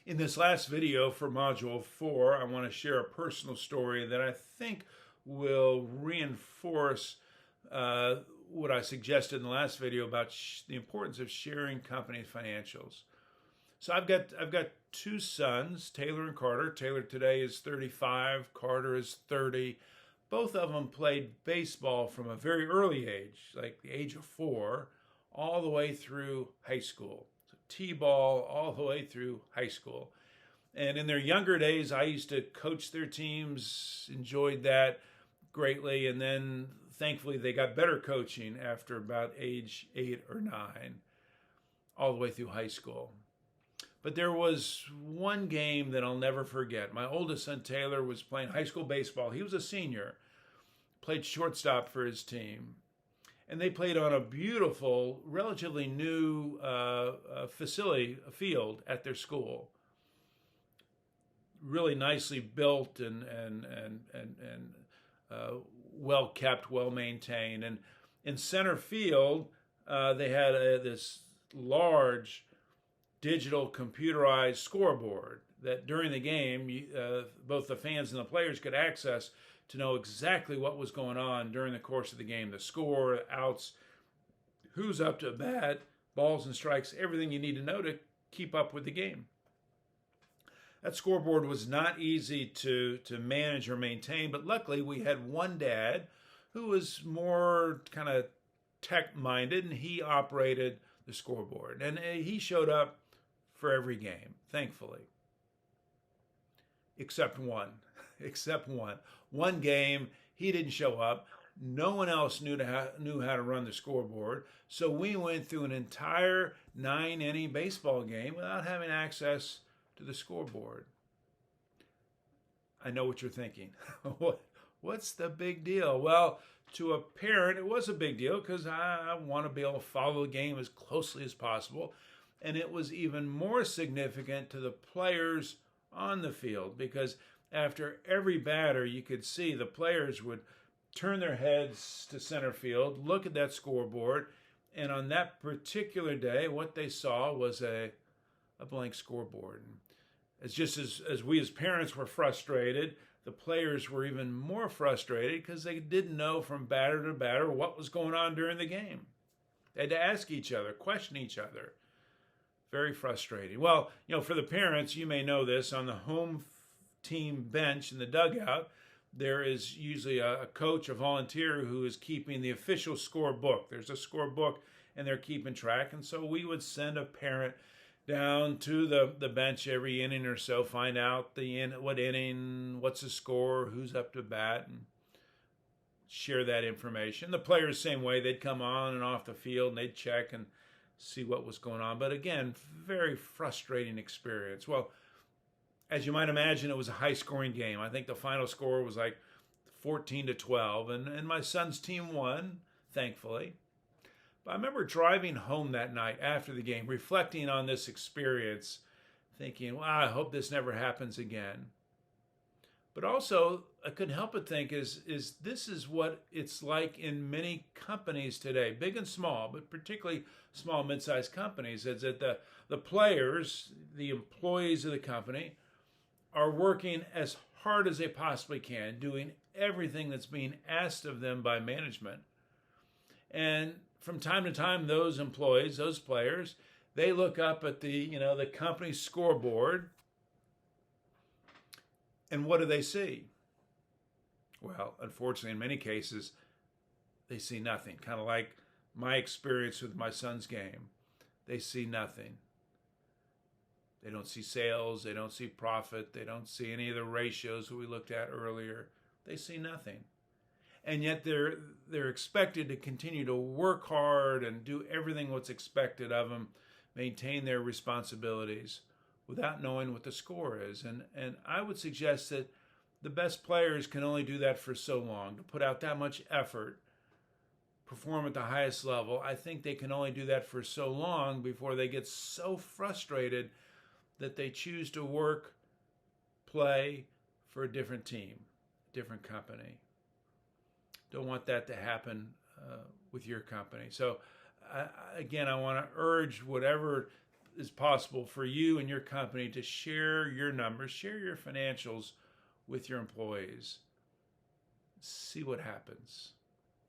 In this last video for Module 4, I want to share a personal story that I think will reinforce what I suggested in the last video about the importance of sharing company financials. So I've got two sons, Taylor and Carter. Taylor today is 35, Carter is 30. Both of them played baseball from a very early age, like the age of 4, all the way through high school. So T-ball all the way through high school. And in their younger days, I used to coach their teams, enjoyed that greatly. And then thankfully they got better coaching after about age 8 or 9, all the way through high school. But there was one game that I'll never forget. My oldest son, Taylor, was playing high school baseball. He was a senior, played shortstop for his team. And they played on a beautiful, relatively new facility, a field at their school. Really nicely built and well kept, well maintained. And in center field, they had this large digital computerized scoreboard that during the game, both the fans and the players could access to know exactly what was going on during the course of the game, the score, outs, who's up to bat, balls and strikes, everything you need to know to keep up with the game. That scoreboard was not easy to manage or maintain, but luckily we had one dad who was more kind of tech-minded, and he operated the scoreboard. And he showed up for every game, thankfully. Except one. One game, he didn't show up. No one else knew how to run the scoreboard. So we went through an entire 9-inning baseball game without having access to the scoreboard. I know what you're thinking. What's the big deal? Well, to a parent, it was a big deal because I want to be able to follow the game as closely as possible. And it was even more significant to the players on the field because after every batter, you could see the players would turn their heads to center field, look at that scoreboard, and on that particular day, what they saw was a blank scoreboard. As we as parents were frustrated, the players were even more frustrated because they didn't know from batter to batter what was going on during the game. They had to ask each other, question each other. Very frustrating. Well, for the parents, you may know this, on the home team bench in the dugout, there is usually a coach, a volunteer who is keeping the official score book. There's a score book and they're keeping track. And so we would send a parent down to the bench every inning or so, find out what inning, what's the score, who's up to bat, and share that information. The players, same way, they'd come on and off the field and they'd check and see what was going on. But again, very frustrating experience. Well, as you might imagine, it was a high-scoring game. I think the final score was like 14-12, and my son's team won, thankfully. But I remember driving home that night after the game, reflecting on this experience, thinking, wow, I hope this never happens again. But also, I couldn't help but think, is this is what it's like in many companies today, big and small, but particularly small, mid-sized companies, is that the players, the employees of the company, are working as hard as they possibly can, doing everything that's being asked of them by management. And from time to time, those employees, those players, they look up at the company scoreboard, and what do they see? Well, unfortunately, in many cases, they see nothing. Kind of like my experience with my son's game. They see nothing. They don't see sales. They don't see profit. They don't see any of the ratios that we looked at earlier. They see nothing. And yet they're expected to continue to work hard and do everything what's expected of them, maintain their responsibilities without knowing what the score is. And I would suggest that the best players can only do that for so long, to put out that much effort, perform at the highest level. I think they can only do that for so long before they get so frustrated that they choose to work, play for a different team, different company. Don't want that to happen with your company. So again, I want to urge whatever is possible for you and your company to share your numbers, share your financials with your employees. See what happens.